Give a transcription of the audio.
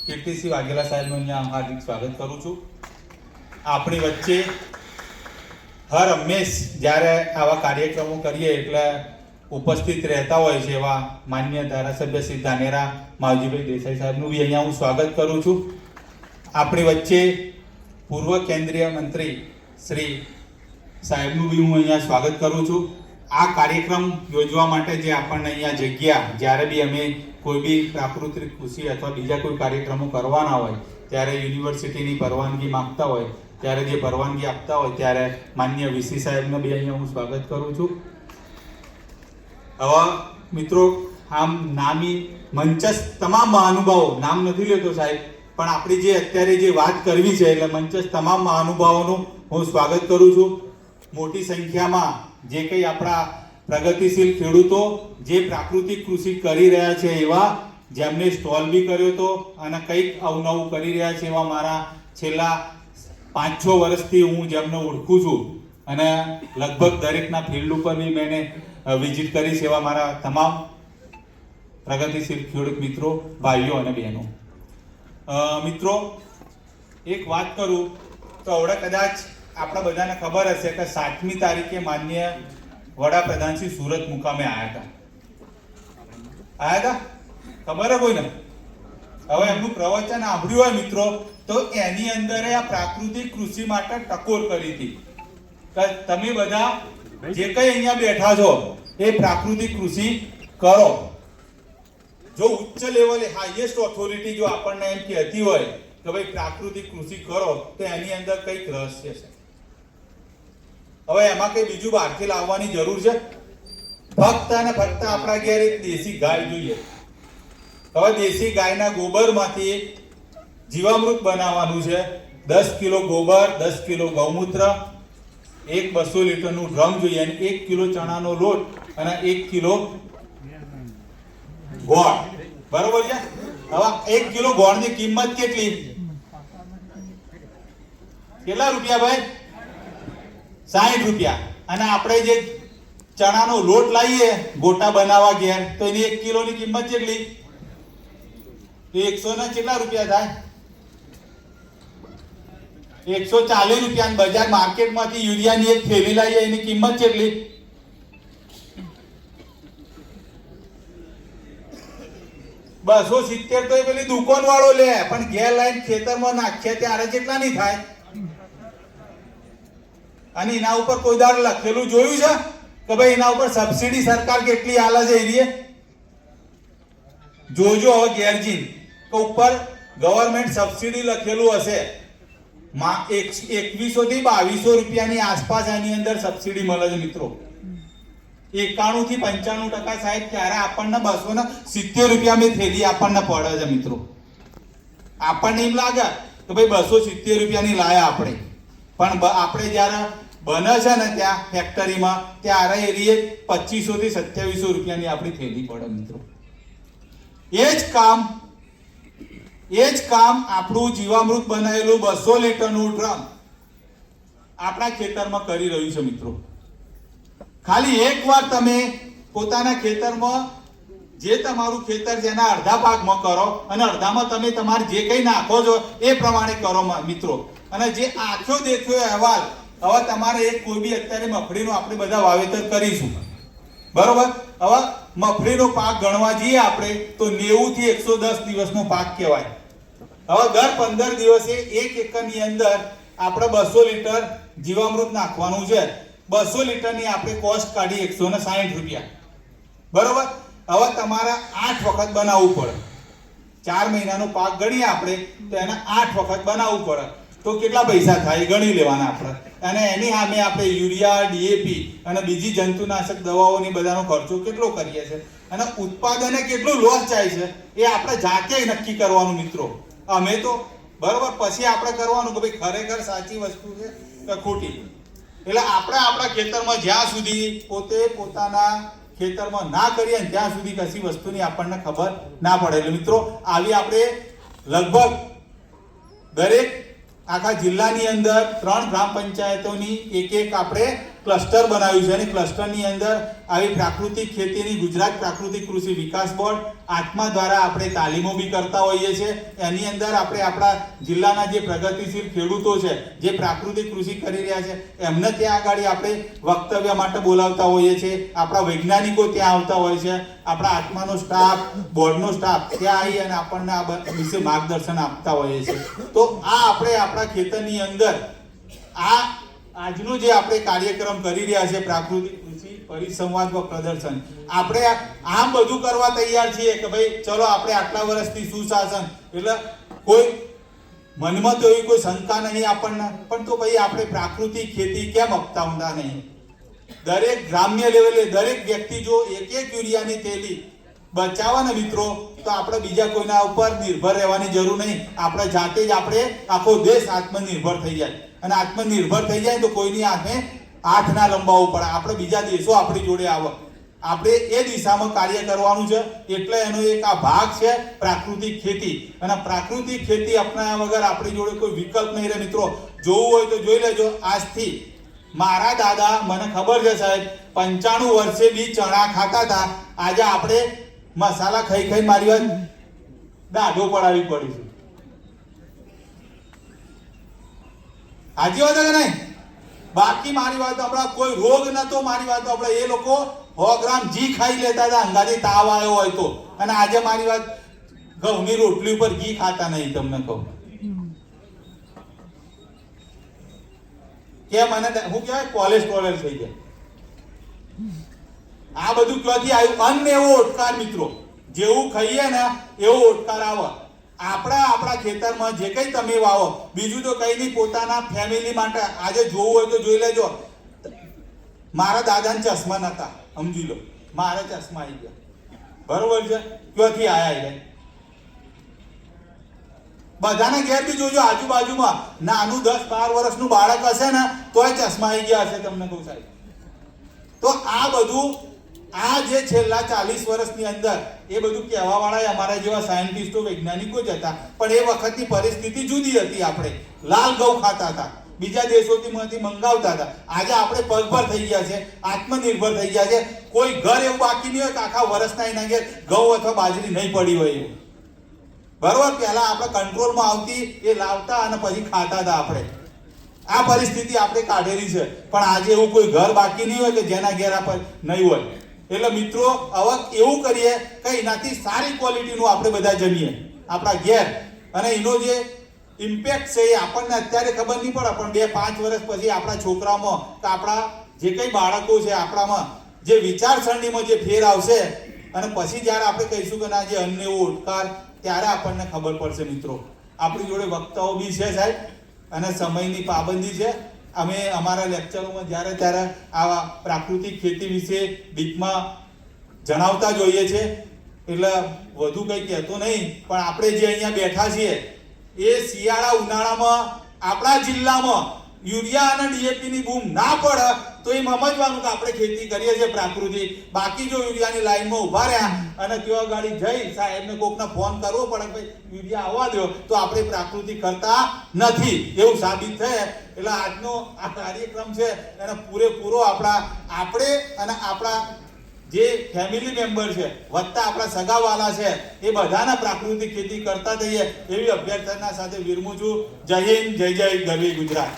કીર્તિસિંહ વાઘેલા સાહેબનું અહીંયા હાર્દિક સ્વાગત કરું છું. આપણી વચ્ચે હર હંમેશ જ્યારે આવા કાર્યક્રમો કરીએ એટલે ઉપસ્થિત રહેતા હોય છે એવા માન્ય ધારાસભ્ય શ્રી ધાનેરા માવજીભાઈ દેસાઈ સાહેબનું બી અહીંયા હું સ્વાગત કરું છું. આપણી વચ્ચે પૂર્વ કેન્દ્રીય મંત્રી શ્રી સાહેબનું બી હું અહીંયા સ્વાગત કરું છું. આ કાર્યક્રમ યોજવા માટે જે આપણને અહીંયા જગ્યા, જ્યારે બી અમે કોઈ બી પ્રાકૃતિક કૃષિ અથવા બીજા કોઈ કાર્યક્રમો કરવાના હોય ત્યારે યુનિવર્સિટીની પરવાનગી માંગતા હોય ત્યારે જે પરવાનગી આપતા હોય ત્યારે માન્ય વીસી સાહેબને બી અહીંયા હું સ્વાગત કરું છું. હવે મિત્રો, આમ નામી મંચસ્થ તમામ મહાનુભાવો, નામ નથી લેતો સાહેબ, પણ આપણી જે અત્યારે જે વાત કરવી છે એટલે મંચસ્થ તમામ મહાનુભાવોનું હું સ્વાગત કરું છું. મોટી સંખ્યામાં જે કંઈ આપણા પ્રગતિશીલ ખેડૂતો જે પ્રાકૃતિક કૃષિ કરી રહ્યા છે એવા, જેમને સ્ટોલ બી કર્યો હતો અને કંઈક અવનવું કરી રહ્યા છે એવા મારા છેલ્લા 5-6 વર્ષથી હું જેમને ઓળખું છું અને લગભગ દરેકના ફિલ્ડ ઉપર બી મેં વિઝિટ કરી છે એવા મારા તમામ પ્રગતિશીલ ખેડૂત મિત્રો, ભાઈઓ અને બહેનો. મિત્રો, એક વાત કરું તો હવે કદાચ આપણા બધાને ખબર હશે કે 7મી તારીખે માન્ય વડાપ્રધાન શ્રી સુરત મુકામે આવ્યા હતા. ખબર હે કોઈને? હવે એમનું પ્રવચન સાંભળ્યું હોય મિત્રો તો એની અંદર આ પ્રાકૃતિક કૃષિ માટે ટકોર કરી હતી કે તમે બધા જે કંઈ અહીંયા બેઠા છો એ પ્રાકૃતિક કૃષિ કરો. જો ઉચ્ચ લેવલે હાઈએસ્ટ ઓથોરિટી જો આપણને એમ કહેતી હોય કે ભાઈ પ્રાકૃતિક કૃષિ કરો તો એની અંદર કંઈક રહસ્ય છે. હવે એમાં કઈ બીજું બહારથી લાવવાની જરૂર છે? ફક્ત અને ફક્ત આપણા ઘેર એક દેશી ગાય જોઈએ. હવે દેશી ગાયના ગોબરમાંથી જીવામૃત બનાવવાનું છે. 10 કિલો ગોબર, 10 કિલો ગૌમૂત્ર, એક 200 લીટરનું ડ્રમ જોઈએ અને 1 કિલો ચણાનો લોટ અને 1 કિલો ગોળ. બરોબર છે? હવે 1 કિલો ગોળની કિંમત કેટલી? કેટલા રૂપિયા ભાઈ? 60 રૂપિયા. અને આપણે જે ચણાનો લોટ લાવીએ ગોટા બનાવવા ઘેર તો એની 1 કિલોની કિંમત કેટલી? તો 100 ના કેટલા રૂપિયા થાય? 140 રૂપિયા. બજાર માર્કેટમાંથી યુરિયાની એક થેલી લાવીએ એની કિંમત કેટલી? 270. તો એ પેલી દુકાન વાળો લે, પણ ઘેર લાઈન ખેતરમાં નાખીએ ત્યારે કેટલા ની થાય? અને એના ઉપર કોઈ દાડ લખેલું જોયું છે કે ભાઈ એના ઉપર સબસિડી સરકાર કેટલી આલે છે? એની જોજો હવે ઘેરજીન કે ઉપર ગવર્મેન્ટ સબસિડી લખેલું હશે. 2100 થી 2200 રૂપિયાની આસપાસ એની અંદર સબસિડી મળે છે મિત્રો. 91 થી 95% સાહેબ ત્યારે આપણને 270 રૂપિયાની થેલી આપણને પડે છે મિત્રો. આપણને એમ લાગે કે ભાઈ 270 રૂપિયાની લાયા આપણે, પણ આપણે જ્યારે બને છે ને ત્યાં ફેક્ટરીમાં ત્યારે એરીએ 2500 થી 2700 રૂપિયાની આપણી થેલી પડે મિત્રો. એ જ કામ આપણું જીવામૃત બનાવેલું 200 લીટરનું ડ્રમ આપણા ખેતરમાં કરી રહ્યું છે મિત્રો. ખાલી એકવાર તમે પોતાના ખેતરમાં જે તમારું ખેતર છે એના અડધા ભાગમાં કરો અને અડધામાં તમે તમારે જે કંઈ નાખો છો એ પ્રમાણે કરો મિત્રો. અને જે આંખો દેખ્યો અહેવાલ, હવે તમારે એક કોઈ બી અત્યારે મગફળીનું આપણે બધા વાવેતર કરીશું, બરોબર? હવે મગફળીનો પાક ગણવા જઈએ આપણે તો 90 થી 110 દિવસનો પાક કહેવાય. હવે દર 15 દિવસે 1 એકરની અંદર આપણે 200 લીટર જીવામૃત નાખવાનું છે. 200 લીટરની આપણે કોસ્ટ કાઢી 160 રૂપિયા, બરોબર? હવે તમારે 8 વખત બનાવવું પડે. 4 મહિનાનો પાક ગણીએ આપણે તો એને 8 વખત બનાવવું પડે તો કેટલા પૈસા થાય ગણી લેવાના આપણે. અને એની સામે આપણે યુરિયા, ડીએપી અને બીજી જંતુનાશક દવાઓની બધાનો ખર્ચો કેટલો કરીએ છીએ અને ઉત્પાદને કેટલું લોસ જાય છે એ આપણે જાતે નક્કી કરવાનું મિત્રો. અમે તો બરોબર, પછી આપણે કરવાનું કે ભાઈ ખરેખર સાચી વસ્તુ છે કે ખોટી. એટલે આપણે આપણા ખેતરમાં જ્યાં સુધી પોતે પોતાના ખેતરમાં ના કરીએ ને ત્યાં સુધી કશી વસ્તુની આપણને ખબર ના પડે. એટલે મિત્રો, આવી આપણે લગભગ દરેક આખા જિલ્લાની અંદર 3 ગ્રામ પંચાયતોની એક આપણે ક્લસ્ટર બનાવ્યું છે અને ક્લસ્ટરની અંદર આવી પ્રાકૃતિક ખેતીની ગુજરાત પ્રાકૃતિક કૃષિ વિકાસ બોર્ડ આત્મા દ્વારા આપણે તાલીમો બી કરતા હોઈએ છીએ. એની અંદર આપણે આપણા જિલ્લાના જે પ્રગતિશીલ ખેડૂતો છે જે પ્રાકૃતિક કૃષિ કરી રહ્યા છે એમને ત્યાં આગળ આપણે વક્તવ્ય માટે બોલાવતા હોઈએ છીએ. આપણા વૈજ્ઞાનિકો ત્યાં આવતા હોય છે, આપણા આત્માનો સ્ટાફ, બોર્ડનો સ્ટાફ ત્યાં આવી અને આપણને આ વિશે માર્ગદર્શન આપતા હોઈએ છીએ. તો આ આપણે આપણા ખેતરની અંદર આજનો જે આપણે કાર્યક્રમ કરી રહ્યા છે પ્રાકૃતિક કૃષિ પરિસંવાદ વ પ્રદર્શન, આપણે આમ બધું કરવા તૈયાર છીએ કે ભાઈ ચલો આપણે આટલા વર્ષથી સુશાસન, એટલે કોઈ મનમાં તો એવી કોઈ શંકા નહીં આપણને, પણ તો ભાઈ આપણે પ્રાકૃતિક ખેતી કેમ અપનાવતા નહીં? દરેક ગ્રામ્ય લેવલે દરેક વ્યક્તિ જો એક યુરિયાની થેલી બચાવવા ને મિત્રો, તો આપણે બીજા કોઈના ઉપર નિર્ભર રહેવાની જરૂર નહીં. આપણે જાતે જ આપણે આખો દેશ આત્મનિર્ભર થઈ જાય, અને આત્મનિર્ભર થઈ જાય તો કોઈની હાથે હાથ ના લંબાવવું પડે. આપણે બીજા દેશો આપણી જોડે આવે, આપણે એ દિશામાં કાર્ય કરવાનું છે. એટલે એનો એક આ ભાગ છે પ્રાકૃતિક ખેતી. અને પ્રાકૃતિક ખેતી અપનાવ્યા વગર આપણી જોડે કોઈ વિકલ્પ નહીં રહે મિત્રો. જોવું હોય તો જોઈ લેજો. આજથી મારા દાદા, મને ખબર છે સાહેબ, 95 વર્ષે બી ચણા ખાતા હતા. આજે આપણે મસાલા ખાઈ ખાઈ મારી વાત દાઢો પડાવી પડી છે. હાજી વાત કે નહીં? બાકી મારી વાત આપણા કોઈ રોગ નતો, મારી વાત આપણે એ લોકો 100 ગ્રામ ઘી ખાઈ લેતા હતા અંગાથી તાવ આવ્યો હોય તો. અને આજે મારી વાત ઘઉંની રોટલી ઉપર ઘી ખાતા નહીં. તમને કહું કે મને હું કહેવાય કોલેસ્ટ્રોલ થઈ જાય. આ બધું ક્યાંથી આવ્યું? અન્ન એવો ઓટકાર મિત્રો, જેવું ખાઈએ ને એવો ઓટકાર આવે. આપણા ખેતરમાં જે કંઈ તમે વાવો, બીજું તો કંઈ નહીં, પોતાના ફેમિલી માટે આજે જોવું હોય તો જોઈ લેજો. મારા દાદાને ચશ્મા નતા, સમજી લો, મારે ચશ્મા આવી ગયા. બરોબર છે? ક્યાંથી આયા? બધાના ઘેર બી જોજો આજુબાજુમાં નાનું 10-12 વર્ષનું બાળક હશે ને તોય ચશ્મા આવી ગયા હશે. તમને કહું સાહેબ, તો આ બધું આ જે છેલ્લા 40 વર્ષની અંદર એ બધું કહેવા વાળા અમારા જેવા સાયન્ટિસ્ટો, વૈજ્ઞાનિકો જ હતા. પણ એ વખતની પરિસ્થિતિ જુદી હતી. આપણે લાલ ઘઉં ખાતા હતા, બીજા દેશોથી મંગાવતા હતા. આજે આપણે પગભર થઈ ગયા છે, આત્મનિર્ભર થઈ ગયા છે. કોઈ ઘર એવું બાકી નહીં હોય કે આખા વર્ષના એના ઘેર ઘઉં અથવા બાજરી નહીં પડી હોય એવું. બરોબર? પહેલા આપણે કંટ્રોલમાં આવતી, એ લાવતા અને પછી ખાતા હતા આપણે. આ પરિસ્થિતિ આપણે કાઢેલી છે. પણ આજે એવું કોઈ ઘર બાકી નહીં હોય કે જેના ઘેર આપણે નહીં હોય. એટલે મિત્રો હવે એવું કરીએ કે એનાથી સારી ક્વોલિટીનું આપણે બધા જમીએ આપણા ઘેર. અને એનો જે ઇમ્પેક્ટ છે એ આપણને અત્યારે ખબર નહીં પડે, પણ 2-5 વર્ષ પછી આપણા છોકરામાં કે આપણા જે કંઈ બાળકો છે આપણામાં જે વિચારસરણીમાં જે ફેર આવશે, અને પછી જ્યારે આપણે કહીશું કે ના જે અન્ન એવો ઓટકાર, ત્યારે આપણને ખબર પડશે મિત્રો. આપણી જોડે વક્તાઓ બી છે સાહેબ, અને સમયની પાબંદી છે. અમે અમારા લેક્ચરોમાં જ્યારે ત્યારે આવા પ્રાકૃતિક ખેતી વિશે ડીપમાં જણાવતા જોઈએ છે. એટલે વધુ કંઈ કહેતો નહીં, પણ આપણે જે અહીંયા બેઠા છીએ એ શિયાળા ઉનાળામાં આપણા જિલ્લામાં યુરિયા અને ડીએપીની બૂમ ના પડે તો એ સમજવાનું કે આપણે ખેતી કરીએ છીએ પ્રાકૃતિક. બાકી જો યુરિયાની લાઈનમાં ઉભા રહ્યા અને ત્યાં ગાડી જઈ સાહેબને કોકને ફોન કરવો પડે ભાઈ યુરિયા આવવા દો, તો આપણે પ્રાકૃતિક કરતા નથી એવું સાબિત થાય. એટલે આજનો આ કાર્યક્રમ છે એને પૂરેપૂરો આપણે અને આપણા જે ફેમિલી મેમ્બર છે વત્તા આપણા સગાવાલા છે એ બધાના પ્રાકૃતિક ખેતી કરતા થઈએ એવી અભ્યર્થના સાથે વિરમું છું. જય હિન્દ, જય જય ગરવી ગુજરાત.